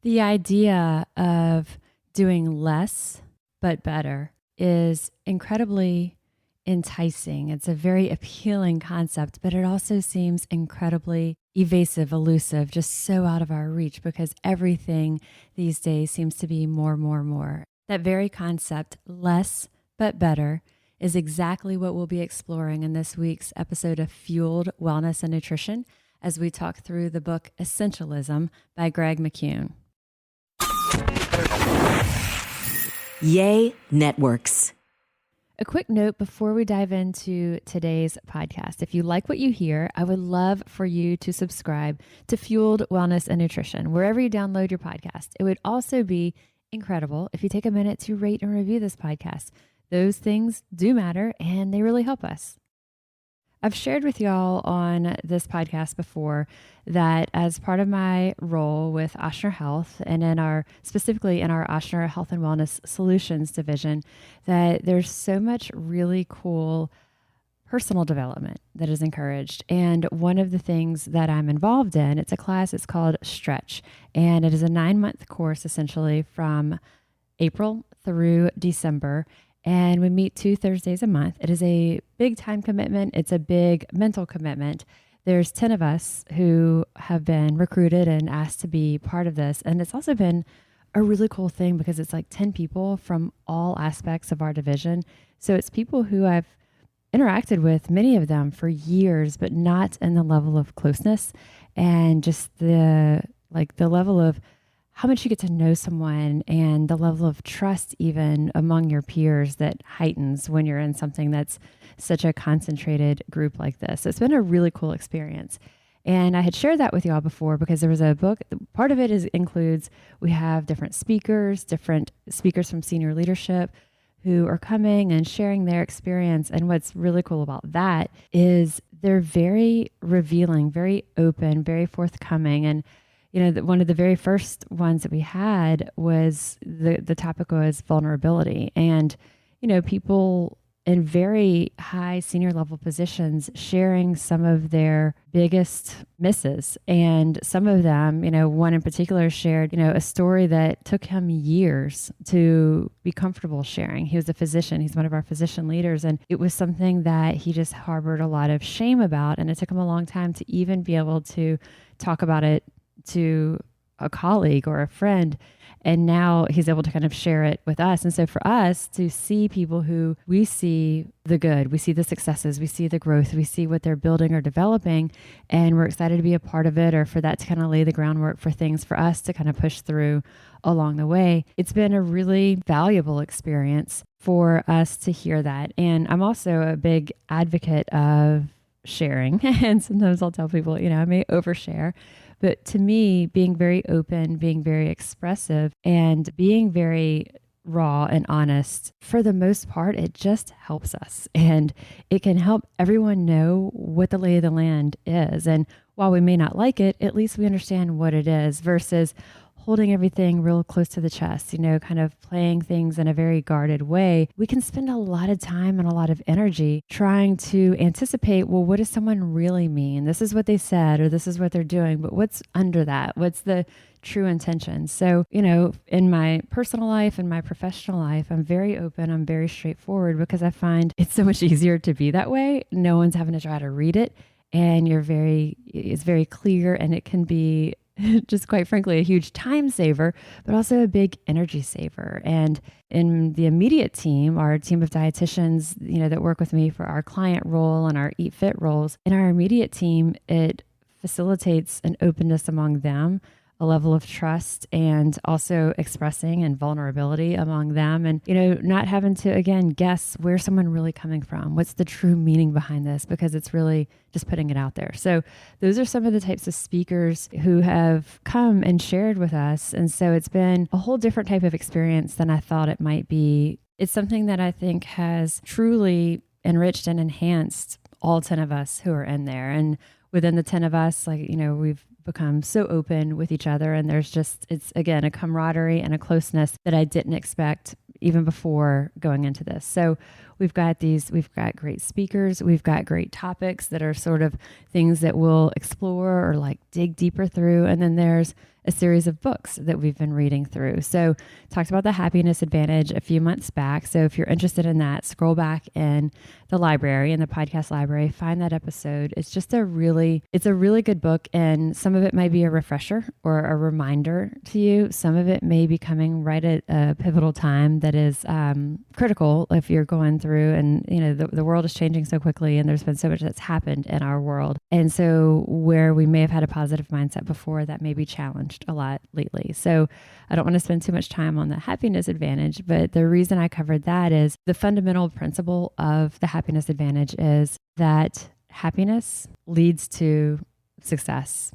The idea of doing less but better is incredibly enticing. It's a very appealing concept, but it also seems incredibly evasive, elusive, just so out of our reach because everything these days seems to be more, more, more. That very concept, less but better, is exactly what we'll be exploring in this week's episode of Fueled Wellness and Nutrition as we talk through the book Essentialism by Greg McKeown. Yay Networks. A quick note before we dive into today's podcast. If you like what you hear, I would love for you to subscribe to Fueled Wellness and Nutrition, wherever you download your podcast. It would also be incredible if you take a minute to rate and review this podcast. Those things do matter and they really help us. I've shared with y'all on this podcast before that as part of my role with Ochsner Health and specifically in our Ochsner Health and Wellness Solutions division, that there's so much really cool personal development that is encouraged. And one of the things that I'm involved in, it's a class, it's called Stretch, and it is a 9-month course essentially from April through December. And we meet 2 Thursdays a month. It is a big time commitment. It's a big mental commitment. There's 10 of us who have been recruited and asked to be part of this. And it's also been a really cool thing because it's like 10 people from all aspects of our division. So it's people who I've interacted with, many of them for years, but not in the level of closeness and just the level of how much you get to know someone and the level of trust even among your peers that heightens when you're in something that's such a concentrated group like this. So it's been a really cool experience. And I had shared that with y'all before because there was a book. Part of it includes we have different speakers from senior leadership who are coming and sharing their experience. And what's really cool about that is they're very revealing, very open, very forthcoming. And one of the very first ones that we had was the topic was vulnerability, and people in very high senior level positions sharing some of their biggest misses. And some of them, one in particular shared, a story that took him years to be comfortable sharing. He was a physician. He's one of our physician leaders. And it was something that he just harbored a lot of shame about. And it took him a long time to even be able to talk about it to a colleague or a friend. And now he's able to kind of share it with us. And so for us to see people who we see the good, we see the successes, we see the growth, we see what they're building or developing, and we're excited to be a part of it or for that to kind of lay the groundwork for things for us to kind of push through along the way. It's been a really valuable experience for us to hear that. And I'm also a big advocate of sharing. And sometimes I'll tell people, I may overshare. But to me, being very open, being very expressive, and being very raw and honest, for the most part, it just helps us. And it can help everyone know what the lay of the land is. And while we may not like it, at least we understand what it is versus holding everything real close to the chest, kind of playing things in a very guarded way. We can spend a lot of time and a lot of energy trying to anticipate, well, what does someone really mean? This is what they said, or this is what they're doing, but what's under that? What's the true intention? So, in my personal life and my professional life, I'm very open, I'm very straightforward because I find it's so much easier to be that way. No one's having to try to read it. And it's very clear, and it can be just quite frankly, a huge time saver, but also a big energy saver. And in the immediate team, our team of dietitians, that work with me for our client role and our Eat Fit roles, in our immediate team, it facilitates an openness among them, a level of trust, and also expressing and vulnerability among them. And, not having to, again, guess where's someone really coming from? What's the true meaning behind this? Because it's really just putting it out there. So those are some of the types of speakers who have come and shared with us. And so it's been a whole different type of experience than I thought it might be. It's something that I think has truly enriched and enhanced all 10 of us who are in there. And within the 10 of us, we've become so open with each other. And it's again, a camaraderie and a closeness that I didn't expect even before going into this. So we've got great speakers. We've got great topics that are sort of things that we'll explore or dig deeper through. And then there's a series of books that we've been reading through. So talked about the happiness advantage a few months back. So if you're interested in that, scroll back in the library, in the podcast library, find that episode. It's a really good book, and some of it might be a refresher or a reminder to you. Some of it may be coming right at a pivotal time that is critical if you're going through, and the world is changing so quickly, and there's been so much that's happened in our world. And so where we may have had a positive mindset before, that may be challenged a lot lately. So I don't want to spend too much time on the happiness advantage, but the reason I covered that is the fundamental principle of the happiness advantage is that happiness leads to success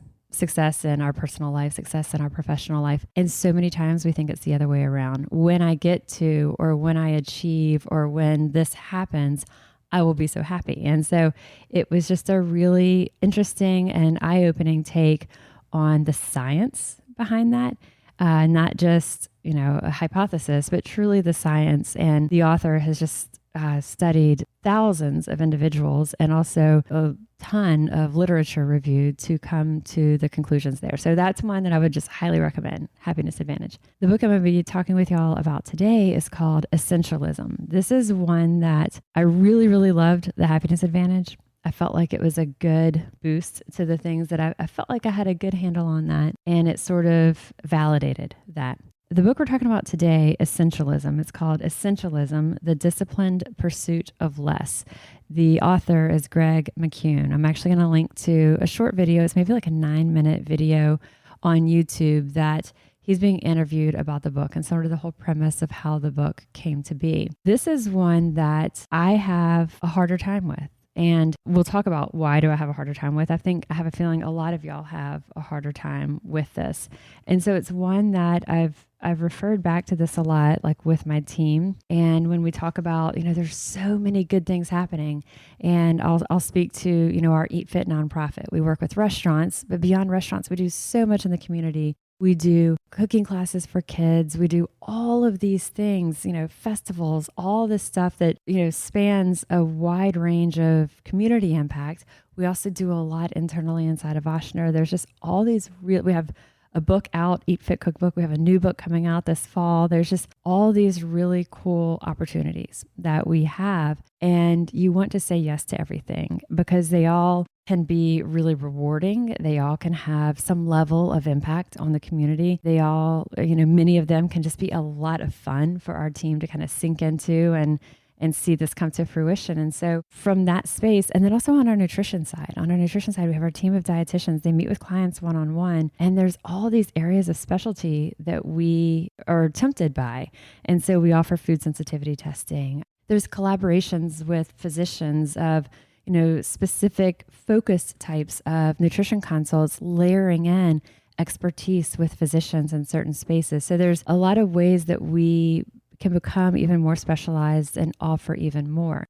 in our personal life, success in our professional life. And so many times we think it's the other way around. When I get to, or when I achieve, or when this happens, I will be so happy. And so it was just a really interesting and eye-opening take on the science behind that. Not just, a hypothesis, but truly the science. And the author has just studied thousands of individuals and also a ton of literature reviewed to come to the conclusions there. So that's one that I would just highly recommend, Happiness Advantage. The book I'm going to be talking with y'all about today is called Essentialism. This is one that I really, really loved, the Happiness Advantage. I felt like it was a good boost to the things that I felt like I had a good handle on that, and it sort of validated that. The book we're talking about today, Essentialism, it's called Essentialism, The Disciplined Pursuit of Less. The author is Greg McKeown. I'm actually going to link to a short video. It's maybe like a 9-minute video on YouTube that he's being interviewed about the book and sort of the whole premise of how the book came to be. This is one that I have a harder time with. And we'll talk about why do I have a harder time with. I have a feeling a lot of y'all have a harder time with this. And so it's one that I've referred back to this a lot, like with my team. And when we talk about, there's so many good things happening. And I'll speak to, our Eat Fit nonprofit. We work with restaurants, but beyond restaurants, we do so much in the community. We do cooking classes for kids. We do all of these things, festivals, all this stuff that, spans a wide range of community impact. We also do a lot internally inside of Oshner. There's just all these we have a book out, Eat Fit Cookbook. We have a new book coming out this fall. There's just all these really cool opportunities that we have. And you want to say yes to everything because they all can be really rewarding. They all can have some level of impact on the community. They all, many of them can just be a lot of fun for our team to kind of sink into and see this come to fruition. And so from that space, and then also on our nutrition side, we have our team of dietitians. They meet with clients one-on-one, and there's all these areas of specialty that we are tempted by. And so we offer food sensitivity testing. There's collaborations with physicians of specific focused types of nutrition consults, layering in expertise with physicians in certain spaces. So there's a lot of ways that we can become even more specialized and offer even more.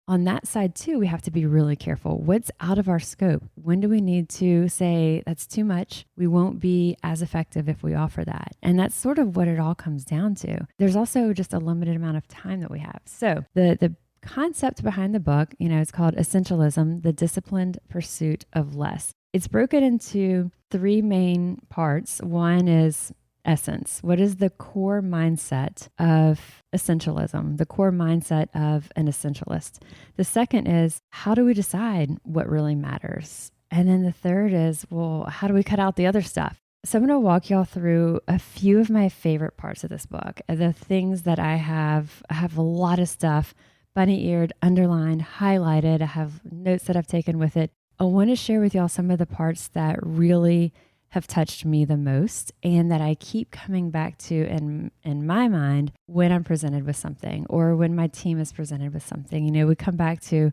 On that side too, we have to be really careful. What's out of our scope? When do we need to say that's too much? We won't be as effective if we offer that. And that's sort of what it all comes down to. There's also just a limited amount of time that we have. So the concept behind the book, it's called Essentialism, The Disciplined Pursuit of Less. It's broken into 3 main parts. One is essence. What is the core mindset of essentialism, the core mindset of an essentialist? The second is, how do we decide what really matters? And then the third is, well, how do we cut out the other stuff? So I'm going to walk y'all through a few of my favorite parts of this book, the things that I have a lot of stuff bunny-eared, underlined, highlighted. I have notes that I've taken with it. I want to share with y'all some of the parts that really have touched me the most and that I keep coming back to in my mind when I'm presented with something or when my team is presented with something. We come back to,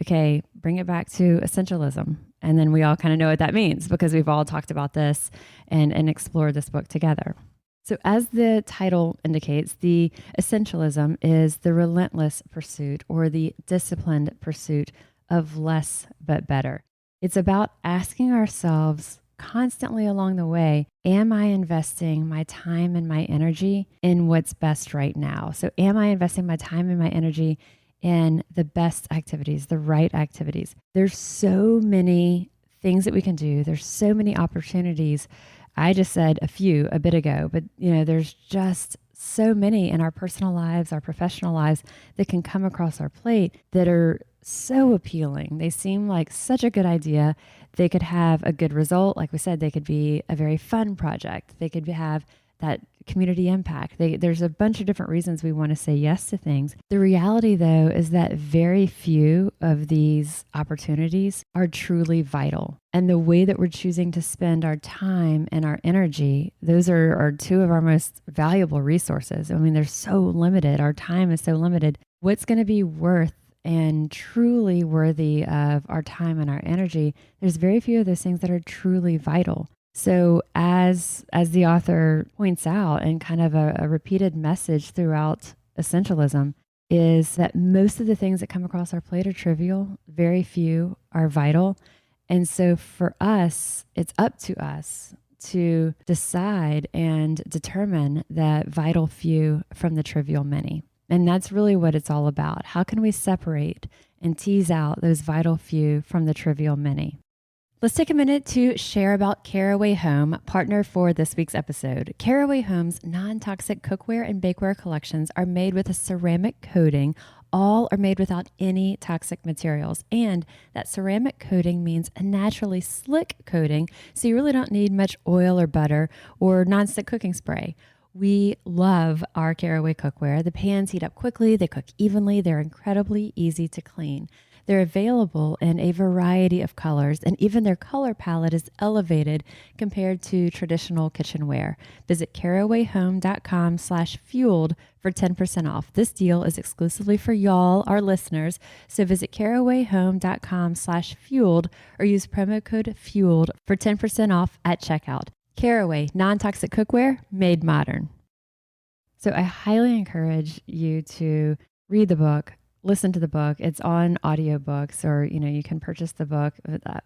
okay, bring it back to essentialism. And then we all kind of know what that means because we've all talked about this and explored this book together. So as the title indicates, the essentialism is the relentless pursuit or the disciplined pursuit of less but better. It's about asking ourselves constantly along the way, am I investing my time and my energy in what's best right now? So am I investing my time and my energy in the best activities, the right activities? There's so many things that we can do. There's so many opportunities I just said a few a bit ago, but there's just so many in our personal lives, our professional lives that can come across our plate that are so appealing. They seem like such a good idea. They could have a good result. Like we said, they could be a very fun project. They could have that community impact. There's a bunch of different reasons we want to say yes to things. The reality, though, is that very few of these opportunities are truly vital. And the way that we're choosing to spend our time and our energy, those are two of our most valuable resources. I mean, they're so limited. Our time is so limited. What's going to be worth and truly worthy of our time and our energy, there's very few of those things that are truly vital. So as the author points out, and kind of a repeated message throughout Essentialism, is that most of the things that come across our plate are trivial. Very few are vital. And so for us, it's up to us to decide and determine that vital few from the trivial many. And that's really what it's all about. How can we separate and tease out those vital few from the trivial many? Let's take a minute to share about Caraway Home, partner for this week's episode. Caraway Home's non-toxic cookware and bakeware collections are made with a ceramic coating. All are made without any toxic materials. And that ceramic coating means a naturally slick coating, so you really don't need much oil or butter or nonstick cooking spray. We love our Caraway cookware. The pans heat up quickly, they cook evenly, they're incredibly easy to clean. They're available in a variety of colors, and even their color palette is elevated compared to traditional kitchenware. Visit carawayhome.com/fueled for 10% off. This deal is exclusively for y'all, our listeners. So visit carawayhome.com/fueled or use promo code FUELED for 10% off at checkout. Caraway, non-toxic cookware made modern. So I highly encourage you to read the book, listen to the book. It's on audiobooks, or, you can purchase the book,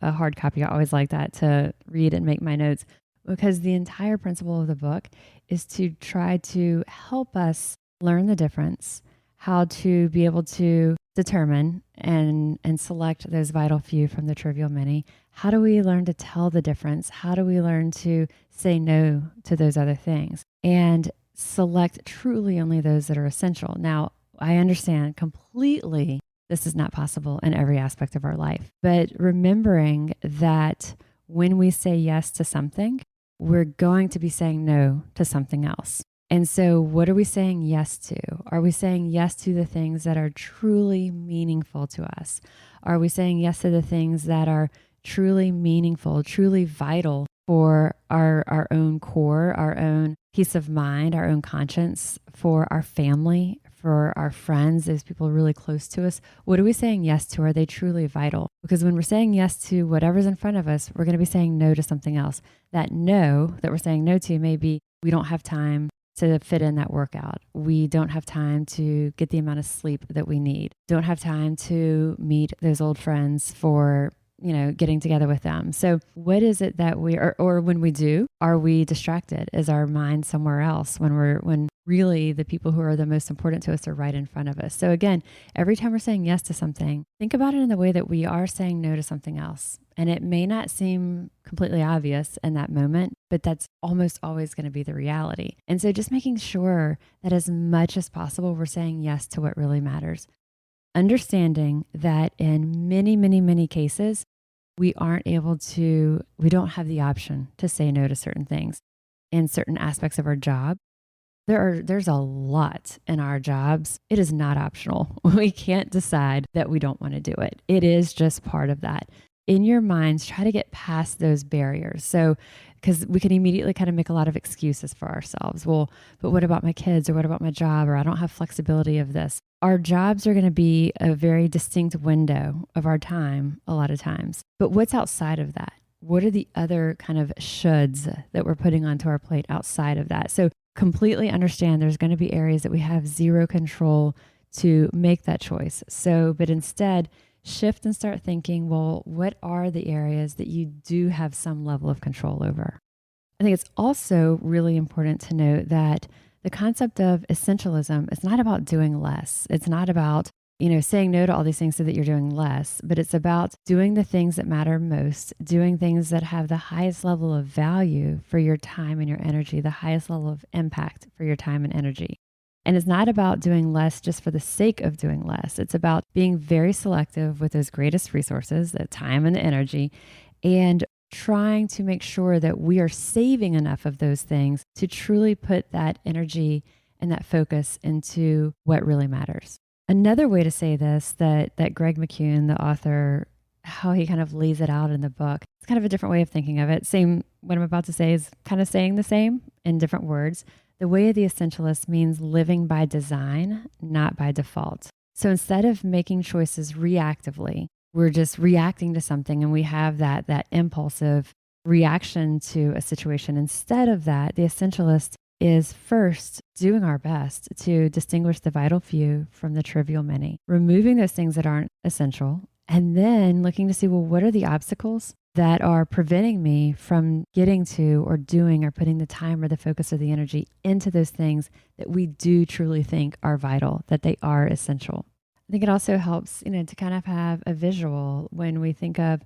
a hard copy. I always like that to read and make my notes, because the entire principle of the book is to try to help us learn the difference, how to be able to determine and select those vital few from the trivial many. How do we learn to tell the difference? How do we learn to say no to those other things and select truly only those that are essential? Now, I understand completely this is not possible in every aspect of our life, but remembering that when we say yes to something, we're going to be saying no to something else. And so what are we saying yes to? Are we saying yes to the things that are truly meaningful to us? Are we saying yes to the things that are truly meaningful, truly vital for our own core, our own peace of mind, our own conscience, for our family, for our friends, those people really close to us? What are we saying yes to? Are they truly vital? Because when we're saying yes to whatever's in front of us, we're going to be saying no to something else. That no that we're saying no to may be, we don't have time to fit in that workout. We don't have time to get the amount of sleep that we need. Don't have time to meet those old friends for getting together with them. So what is it that we are, or when we do, are we distracted? Is our mind somewhere else when really the people who are the most important to us are right in front of us? So again, every time we're saying yes to something, think about it in the way that we are saying no to something else. And it may not seem completely obvious in that moment, but that's almost always going to be the reality. And so just making sure that as much as possible, we're saying yes to what really matters. Understanding that in many, many, many cases, we don't have the option to say no to certain things in certain aspects of our job. There's a lot in our jobs. It is not optional. We can't decide that we don't want to do it. It is just part of that. In your minds, try to get past those barriers. So, because we can immediately kind of make a lot of excuses for ourselves. Well, but what about my kids, or what about my job, or I don't have flexibility of this. Our jobs are going to be a very distinct window of our time a lot of times. But what's outside of that? What are the other kind of shoulds that we're putting onto our plate outside of that? So completely understand there's going to be areas that we have zero control to make that choice. So, but instead, shift and start thinking, well, what are the areas that you do have some level of control over? I think it's also really important to note that the concept of essentialism is not about doing less. It's not about saying no to all these things so that you're doing less, but it's about doing the things that matter most, doing things that have the highest level of value for your time and your energy, the highest level of impact for your time and energy. And it's not about doing less just for the sake of doing less. It's about being very selective with those greatest resources, the time and the energy, and trying to make sure that we are saving enough of those things to truly put that energy and that focus into what really matters. Another way to say this that Greg McKeown, the author, how he kind of lays it out in the book, it's kind of a different way of thinking of it. Same, what I'm about to say is kind of saying the same in different words. The way of the essentialist means living by design, not by default. So instead of making choices reactively, we're just reacting to something and we have that impulsive reaction to a situation. Instead of that, the essentialist is first doing our best to distinguish the vital few from the trivial many, removing those things that aren't essential, and then looking to see, well, what are the obstacles that are preventing me from getting to or doing or putting the time or the focus or the energy into those things that we do truly think are vital, that they are essential. I think it also helps, to kind of have a visual when we think of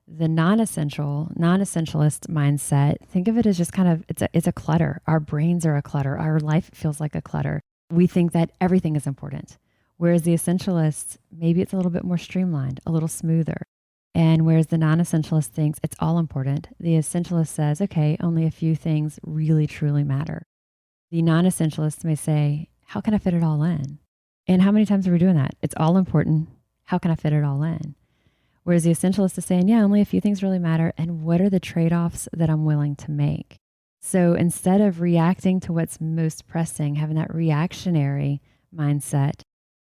the non-essentialist mindset. Think of it as just kind of, it's a clutter. Our brains are a clutter. Our life feels like a clutter. We think that everything is important. Whereas the essentialist, maybe it's a little bit more streamlined, a little smoother. And whereas the non-essentialist thinks it's all important, the essentialist says, okay, only a few things really, truly matter. The non-essentialist may say, how can I fit it all in? And how many times are we doing that? It's all important. How can I fit it all in? Whereas the essentialist is saying, yeah, only a few things really matter. And what are the trade-offs that I'm willing to make? So instead of reacting to what's most pressing, having that reactionary mindset,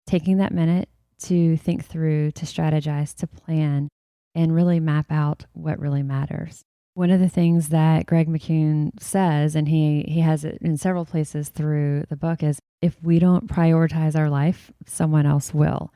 taking that minute to think through, to strategize, to plan, and really map out what really matters. One of the things that Greg McKeown says, and he has it in several places through the book, is if we don't prioritize our life, someone else will.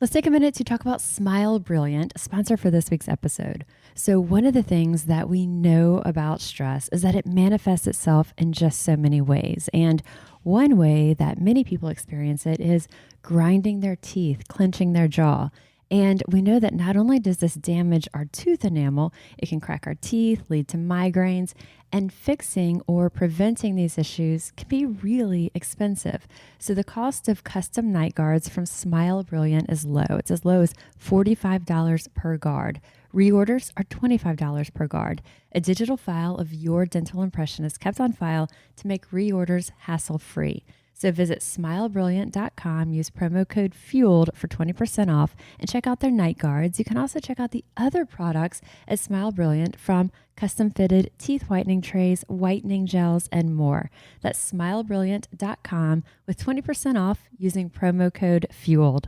Let's take a minute to talk about Smile Brilliant, a sponsor for this week's episode. So one of the things that we know about stress is that it manifests itself in just so many ways. And one way that many people experience it is grinding their teeth, clenching their jaw. And we know that not only does this damage our tooth enamel, it can crack our teeth, lead to migraines, and fixing or preventing these issues can be really expensive. So the cost of custom night guards from Smile Brilliant is low. It's as low as $45 per guard. Reorders are $25 per guard. A digital file of your dental impression is kept on file to make reorders hassle-free. So visit smilebrilliant.com, use promo code FUELED for 20% off, and check out their night guards. You can also check out the other products at Smile Brilliant, from custom fitted teeth whitening trays, whitening gels, and more. That's smilebrilliant.com with 20% off using promo code FUELED.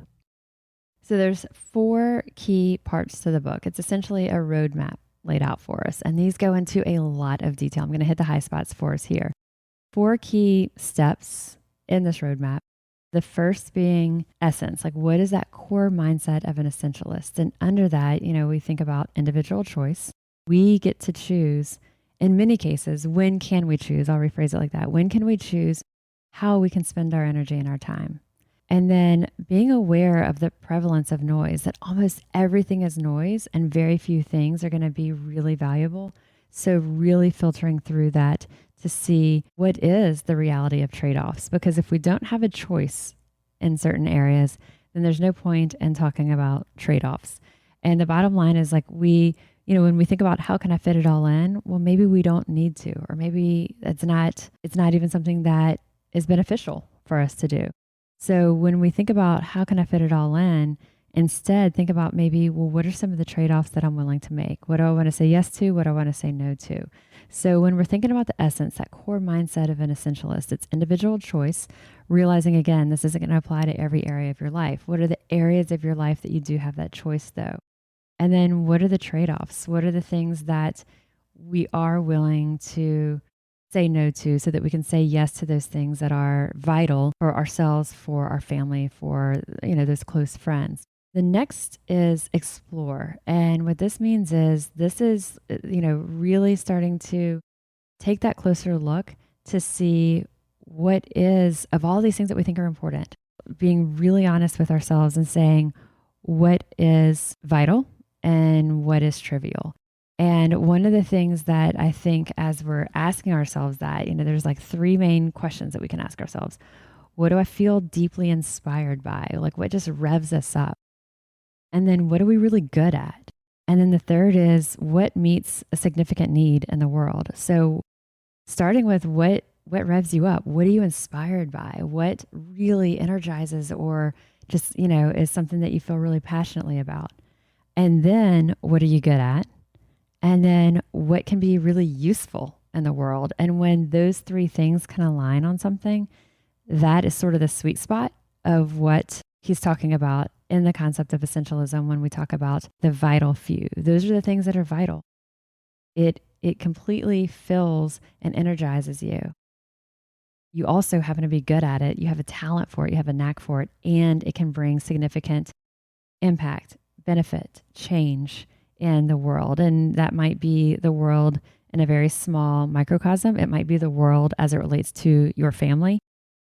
So there's 4 key parts to the book. It's essentially a roadmap laid out for us, and these go into a lot of detail. I'm going to hit the high spots for us here. 4 key steps in this roadmap. The first being essence, like what is that core mindset of an essentialist? And under that, we think about individual choice. We get to choose, in many cases, when can we choose? I'll rephrase it like that. When can we choose how we can spend our energy and our time? And then being aware of the prevalence of noise, that almost everything is noise and very few things are going to be really valuable. So really filtering through that to see what is the reality of trade-offs. Because if we don't have a choice in certain areas, then there's no point in talking about trade-offs. And the bottom line is, like, when we think about how can I fit it all in, well, maybe we don't need to, or maybe it's not even something that is beneficial for us to do. So when we think about how can I fit it all in, instead think about maybe, well, what are some of the trade-offs that I'm willing to make? What do I want to say yes to? What do I want to say no to? So when we're thinking about the essence, that core mindset of an essentialist, it's individual choice, realizing, again, this isn't going to apply to every area of your life. What are the areas of your life that you do have that choice, though? And then what are the trade-offs? What are the things that we are willing to say no to so that we can say yes to those things that are vital for ourselves, for our family, for, those close friends? The next is explore. And what this means is really starting to take that closer look to see what is, of all these things that we think are important, being really honest with ourselves and saying what is vital and what is trivial. And one of the things that I think as we're asking ourselves that, there's like three main questions that we can ask ourselves. What do I feel deeply inspired by? Like what just revs us up? And then what are we really good at? And then the third is what meets a significant need in the world. So starting with what revs you up? What are you inspired by? What really energizes or just, is something that you feel really passionately about? And then what are you good at? And then what can be really useful in the world? And when those three things can align on something, that is sort of the sweet spot of what he's talking about in the concept of essentialism when we talk about the vital few. Those are the things that are vital. It completely fills and energizes you. You also happen to be good at it. You have a talent for it. You have a knack for it. And it can bring significant impact, benefit, change in the world. And that might be the world in a very small microcosm. It might be the world as it relates to your family.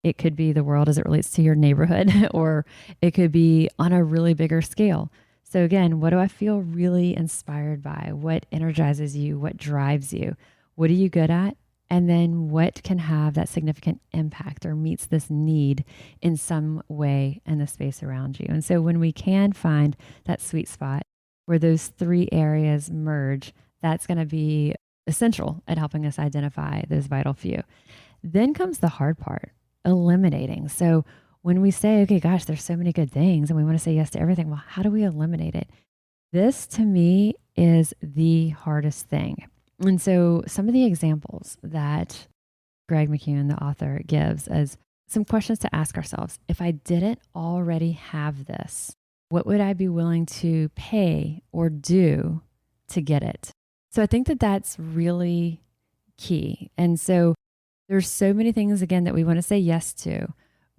It could be the world as it relates to your neighborhood, or it could be on a really bigger scale. So again, what do I feel really inspired by? What energizes you? What drives you? What are you good at? And then what can have that significant impact or meets this need in some way in the space around you? And so when we can find that sweet spot where those three areas merge, that's going to be essential at helping us identify those vital few. Then comes the hard part, eliminating. So when we say, okay, gosh, there's so many good things and we want to say yes to everything, well, how do we eliminate it? This to me is the hardest thing. And so some of the examples that Greg McKeown, the author, gives as some questions to ask ourselves. If I didn't already have this, what would I be willing to pay or do to get it? So I think that that's really key. And so there's so many things, again, that we want to say yes to.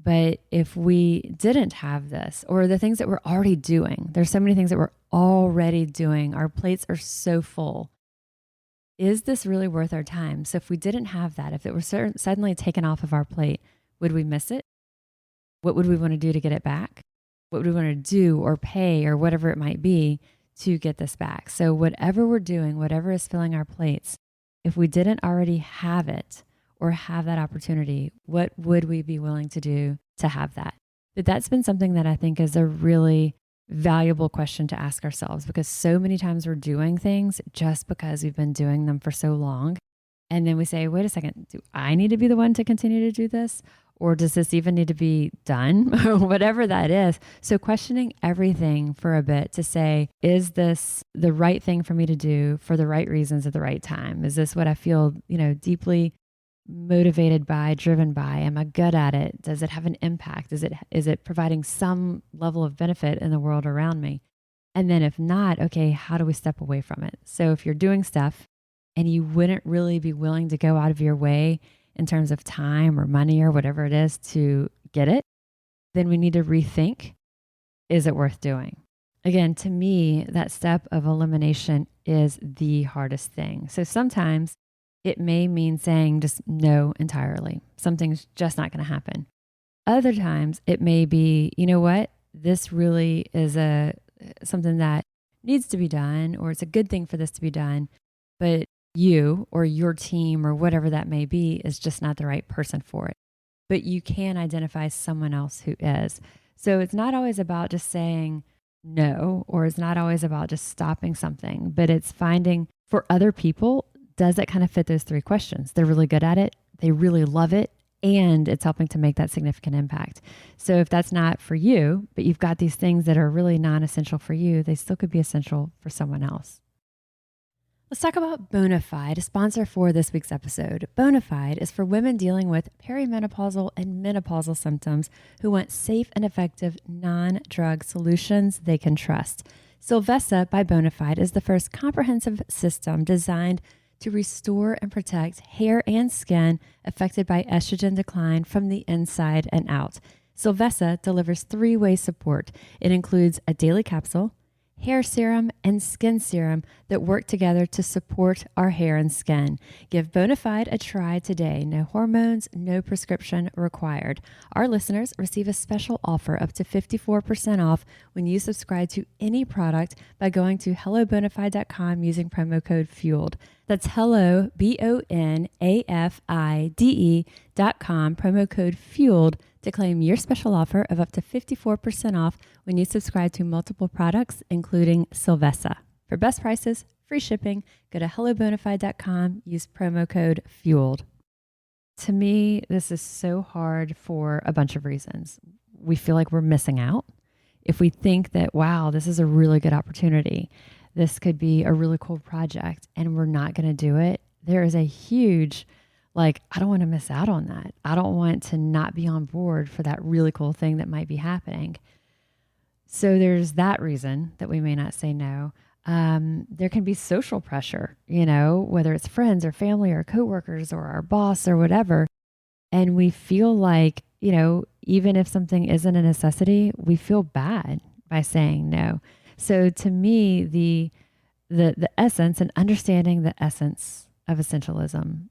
But if we didn't have this, or the things that we're already doing, there's so many things that we're already doing. Our plates are so full. Is this really worth our time? So if we didn't have that, if it were suddenly taken off of our plate, would we miss it? What would we want to do to get it back? What would we want to do or pay or whatever it might be to get this back? So whatever we're doing, whatever is filling our plates, if we didn't already have it or have that opportunity, what would we be willing to do to have that? But that's been something that I think is a really valuable question to ask ourselves, because so many times we're doing things just because we've been doing them for so long. And then we say, wait a second, do I need to be the one to continue to do this? Or does this even need to be done? Or whatever that is. So questioning everything for a bit to say, is this the right thing for me to do for the right reasons at the right time? Is this what I feel, deeply motivated by, driven by? Am I good at it? Does it have an impact? Is it providing some level of benefit in the world around me? And then if not, okay, how do we step away from it? So if you're doing stuff and you wouldn't really be willing to go out of your way in terms of time or money or whatever it is to get it, then we need to rethink, is it worth doing? Again, to me, that step of elimination is the hardest thing. So sometimes it may mean saying just no entirely. Something's just not going to happen. Other times it may be, you know what, this really is something that needs to be done, or it's a good thing for this to be done, but you or your team or whatever that may be is just not the right person for it. But you can identify someone else who is. So it's not always about just saying no, or it's not always about just stopping something, but it's finding for other people, does that kind of fit those three questions? They're really good at it, they really love it, and it's helping to make that significant impact. So if that's not for you, but you've got these things that are really non-essential for you, they still could be essential for someone else. Let's talk about Bonafide, a sponsor for this week's episode. Bonafide is for women dealing with perimenopausal and menopausal symptoms who want safe and effective non-drug solutions they can trust. Silvessa by Bonafide is the first comprehensive system designed to restore and protect hair and skin affected by estrogen decline from the inside and out. Silvessa delivers 3-way support. It includes a daily capsule, hair serum, and skin serum that work together to support our hair and skin. Give Bonafide a try today. No hormones, no prescription required. Our listeners receive a special offer up to 54% off when you subscribe to any product by going to hellobonafide.com using promo code FUELED. That's hello, BONAFIDE.com, promo code FUELED to claim your special offer of up to 54% off when you subscribe to multiple products, including Silvessa. For best prices, free shipping, go to hellobonafide.com, use promo code FUELED. To me, this is so hard for a bunch of reasons. We feel like we're missing out. If we think that, wow, this is a really good opportunity, this could be a really cool project, and we're not going to do it, there is a huge, I don't want to miss out on that. I don't want to not be on board for that really cool thing that might be happening. So there's that reason that we may not say no. There can be social pressure, whether it's friends or family or coworkers or our boss or whatever. And we feel like, even if something isn't a necessity, we feel bad by saying no. So to me, the essence and understanding the essence of essentialism,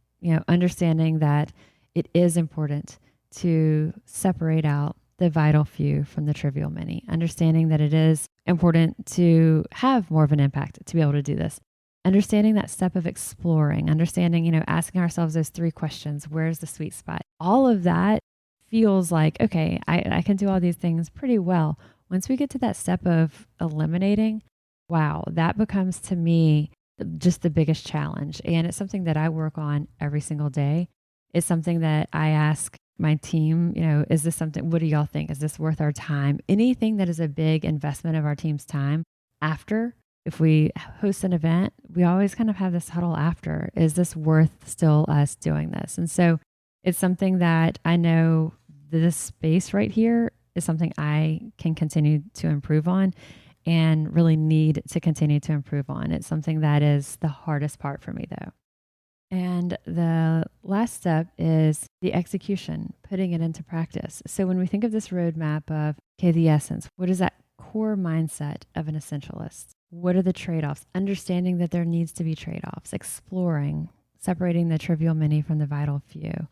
understanding that it is important to separate out the vital few from the trivial many, understanding that it is important to have more of an impact to be able to do this, understanding that step of exploring, understanding, asking ourselves those 3 questions, where's the sweet spot? All of that feels like, okay, I can do all these things pretty well. Once we get to that step of eliminating, wow, that becomes to me just the biggest challenge. And it's something that I work on every single day. It's something that I ask my team, is this something, what do y'all think? Is this worth our time? Anything that is a big investment of our team's time after, if we host an event, we always kind of have this huddle after. Is this worth still us doing this? And so it's something that I know this space right here is something I can continue to improve on and really need to continue to improve on. It's something that is the hardest part for me though. And the last step is the execution, putting it into practice. So when we think of this roadmap of, okay, the essence, what is that core mindset of an essentialist? What are the trade-offs? Understanding that there needs to be trade-offs, exploring, separating the trivial many from the vital few.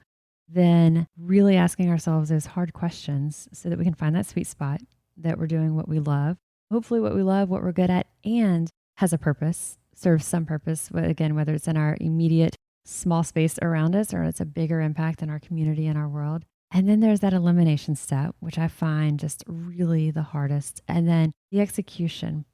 Then really asking ourselves those hard questions so that we can find that sweet spot, that we're doing what we love, hopefully what we love, what we're good at, and has a purpose, serves some purpose, again, whether it's in our immediate small space around us or it's a bigger impact in our community and our world. And then there's that elimination step, which I find just really the hardest. And then the execution,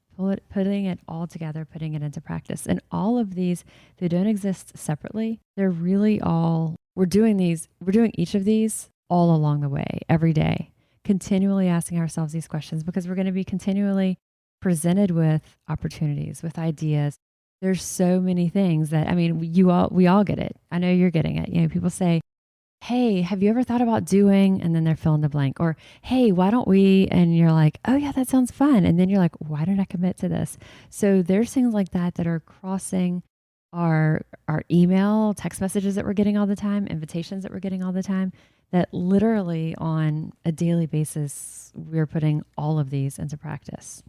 putting it all together, putting it into practice. And all of these, they don't exist separately. They're really all, we're doing each of these all along the way, every day, continually asking ourselves these questions because we're going to be continually presented with opportunities, with ideas. There's so many things that, we all get it. I know you're getting it. People say, hey, have you ever thought about doing, and then they're fill in the blank, or, hey, why don't we? And you're like, oh yeah, that sounds fun. And then you're like, why did I commit to this? So there's things like that are crossing our email, text messages that we're getting all the time, invitations that we're getting all the time, that literally on a daily basis, we're putting all of these into practice.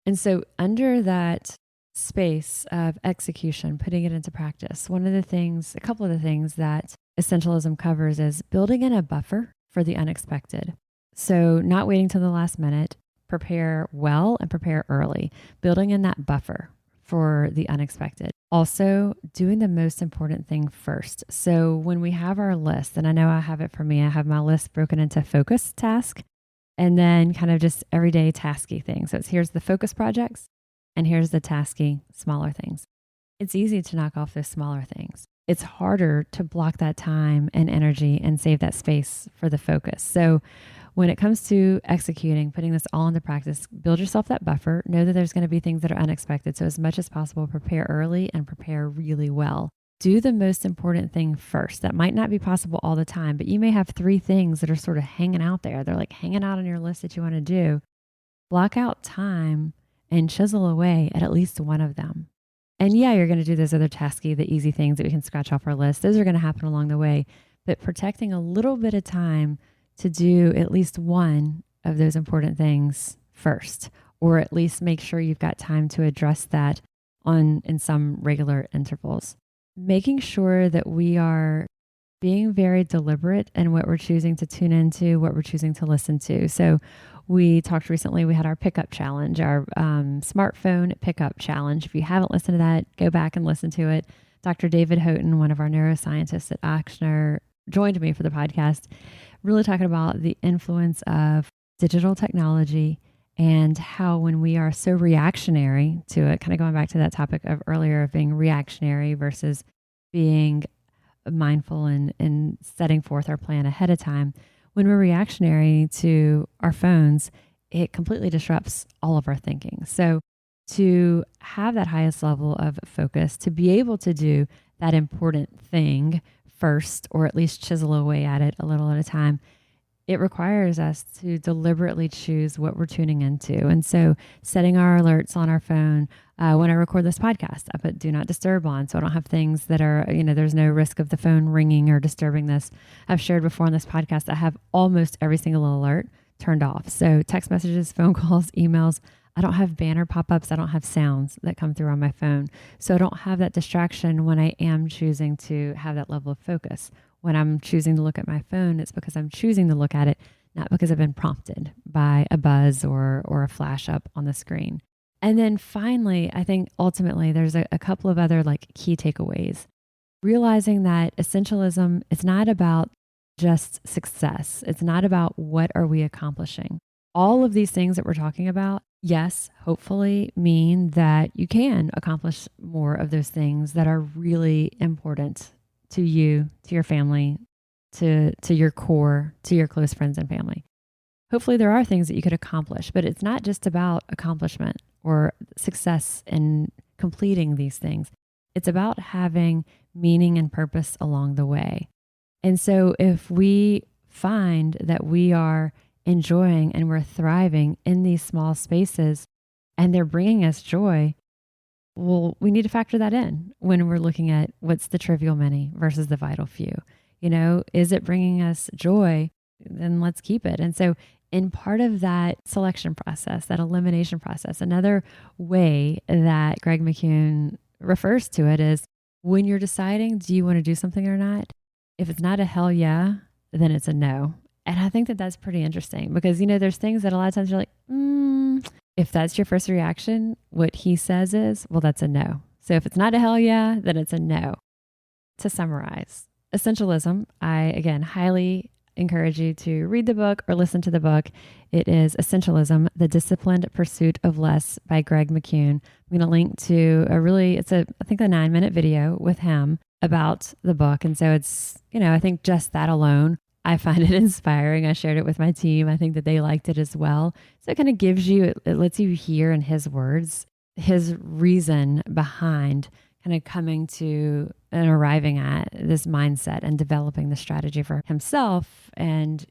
And so under that space of execution, putting it into practice, a couple of the things that Essentialism covers is building in a buffer for the unexpected. So not waiting till the last minute, prepare well and prepare early, building in that buffer for the unexpected. Also doing the most important thing first. So when we have our list, and I know I have it for me, I have my list broken into focus task and then kind of just everyday tasky things. So here's the focus projects and here's the tasky smaller things. It's easy to knock off those smaller things. It's harder to block that time and energy and save that space for the focus. So when it comes to executing, putting this all into practice, build yourself that buffer. Know that there's going to be things that are unexpected. So as much as possible, prepare early and prepare really well. Do the most important thing first. That might not be possible all the time, but you may have 3 things that are sort of hanging out there. They're like hanging out on your list that you want to do. Block out time and chisel away at least one of them. And yeah, you're going to do those other tasky, the easy things that we can scratch off our list. Those are going to happen along the way, but protecting a little bit of time to do at least one of those important things first, or at least make sure you've got time to address that in some regular intervals. Making sure that we are being very deliberate in what we're choosing to tune into, what we're choosing to listen to. So we talked recently, we had our pickup challenge, our smartphone pickup challenge. If you haven't listened to that, go back and listen to it. Dr. David Houghton, one of our neuroscientists at Ochsner, joined me for the podcast, really talking about the influence of digital technology and how when we are so reactionary to it, kind of going back to that topic of earlier of being reactionary versus being mindful and setting forth our plan ahead of time, when we're reactionary to our phones, it completely disrupts all of our thinking. So to have that highest level of focus, to be able to do that important thing first, or at least chisel away at it a little at a time, it requires us to deliberately choose what we're tuning into. And so setting our alerts on our phone, when I record this podcast, I put do not disturb on, so I don't have things that are, there's no risk of the phone ringing or disturbing this. I've shared before on this podcast, I have almost every single alert turned off. So text messages, phone calls, emails, I don't have banner pop-ups. I don't have sounds that come through on my phone. So I don't have that distraction when I am choosing to have that level of focus. When I'm choosing to look at my phone, it's because I'm choosing to look at it, not because I've been prompted by a buzz or a flash up on the screen. And then finally, I think ultimately there's a couple of other key takeaways. Realizing that essentialism, it's not about just success. It's not about what are we accomplishing. All of these things that we're talking about, yes, hopefully mean that you can accomplish more of those things that are really important to you, to your family, to your core, to your close friends and family. Hopefully there are things that you could accomplish, but it's not just about accomplishment or success in completing these things. It's about having meaning and purpose along the way. And so if we find that we are enjoying and we're thriving in these small spaces and they're bringing us joy, well, we need to factor that in when we're looking at what's the trivial many versus the vital few. Is it bringing us joy? Then let's keep it. And so in part of that selection process, that elimination process, another way that Greg McKeown refers to it is when you're deciding, do you want to do something or not? If it's not a hell yeah, then it's a no. And I think that that's pretty interesting because, there's things that a lot of times you're like, if that's your first reaction, what he says is, well, that's a no. So if it's not a hell yeah, then it's a no. To summarize, Essentialism, I, again, highly encourage you to read the book or listen to the book. It is Essentialism, The Disciplined Pursuit of Less by Greg McKeown. I'm going to link to I think a 9-minute video with him about the book. And so it's, I think just that alone, I find it inspiring. I shared it with my team. I think that they liked it as well. So it kind of gives you, it lets you hear in his words, his reason behind kind of coming to and arriving at this mindset and developing the strategy for himself and,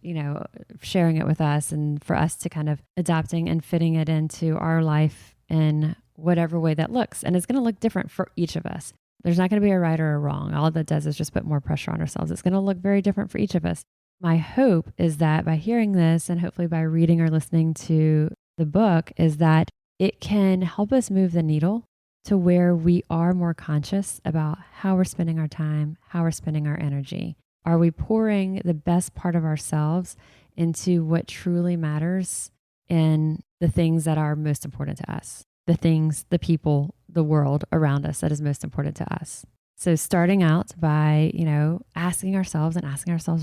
sharing it with us and for us to kind of adopting and fitting it into our life in whatever way that looks. And it's going to look different for each of us. There's not going to be a right or a wrong. All that does is just put more pressure on ourselves. It's going to look very different for each of us. My hope is that by hearing this and hopefully by reading or listening to the book is that it can help us move the needle to where we are more conscious about how we're spending our time, how we're spending our energy. Are we pouring the best part of ourselves into what truly matters in the things that are most important to us, the things, the people, the world around us that is most important to us? So starting out by, asking ourselves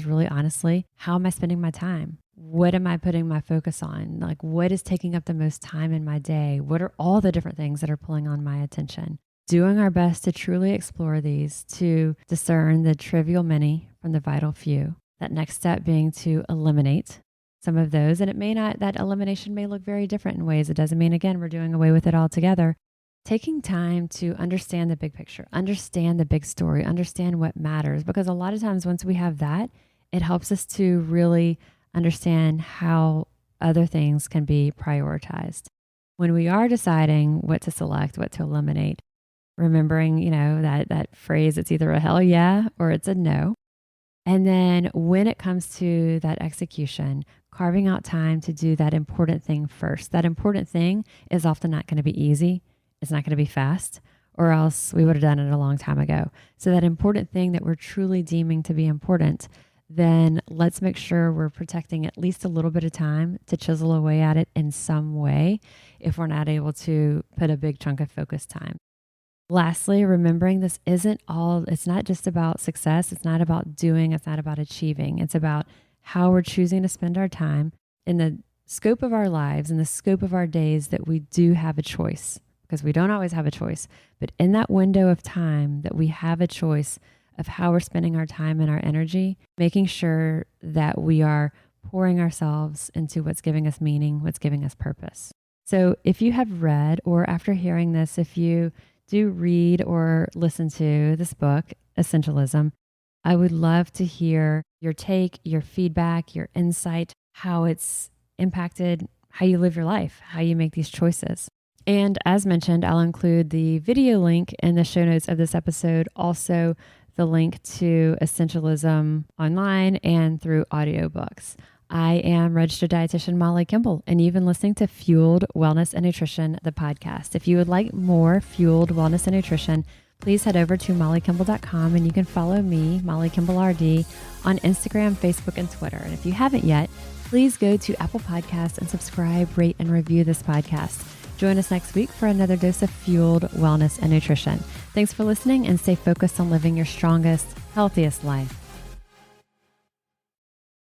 really honestly, how am I spending my time? What am I putting my focus on? What is taking up the most time in my day? What are all the different things that are pulling on my attention? Doing our best to truly explore these, to discern the trivial many from the vital few. That next step being to eliminate some of those. And that elimination may look very different in ways. It doesn't mean, again, we're doing away with it altogether. Taking time to understand the big picture, understand the big story, understand what matters. Because a lot of times once we have that, it helps us to really understand how other things can be prioritized. When we are deciding what to select, what to eliminate, remembering, that phrase, it's either a hell yeah or it's a no. And then when it comes to that execution, carving out time to do that important thing first. That important thing is often not going to be easy. It's not going to be fast, or else we would have done it a long time ago. So that important thing that we're truly deeming to be important, then let's make sure we're protecting at least a little bit of time to chisel away at it in some way if we're not able to put a big chunk of focus time. Lastly, remembering this it's not just about success. It's not about doing, it's not about achieving. It's about how we're choosing to spend our time in the scope of our lives, in the scope of our days, that we do have a choice, because we don't always have a choice. But in that window of time that we have a choice of how we're spending our time and our energy, making sure that we are pouring ourselves into what's giving us meaning, what's giving us purpose. So if you have read, or after hearing this, if you do read or listen to this book, Essentialism, I would love to hear your take, your feedback, your insight, how it's impacted how you live your life, how you make these choices. And as mentioned, I'll include the video link in the show notes of this episode, also the link to Essentialism online and through audiobooks. I am registered dietitian Molly Kimball, and you've been listening to Fueled Wellness and Nutrition, the podcast. If you would like more Fueled Wellness and Nutrition, please head over to mollykimball.com, and you can follow me, Molly Kimball RD, on Instagram, Facebook, and Twitter. And if you haven't yet, please go to Apple Podcasts and subscribe, rate, and review this podcast. Join us next week for another dose of Fueled Wellness and Nutrition. Thanks for listening, and stay focused on living your strongest, healthiest life.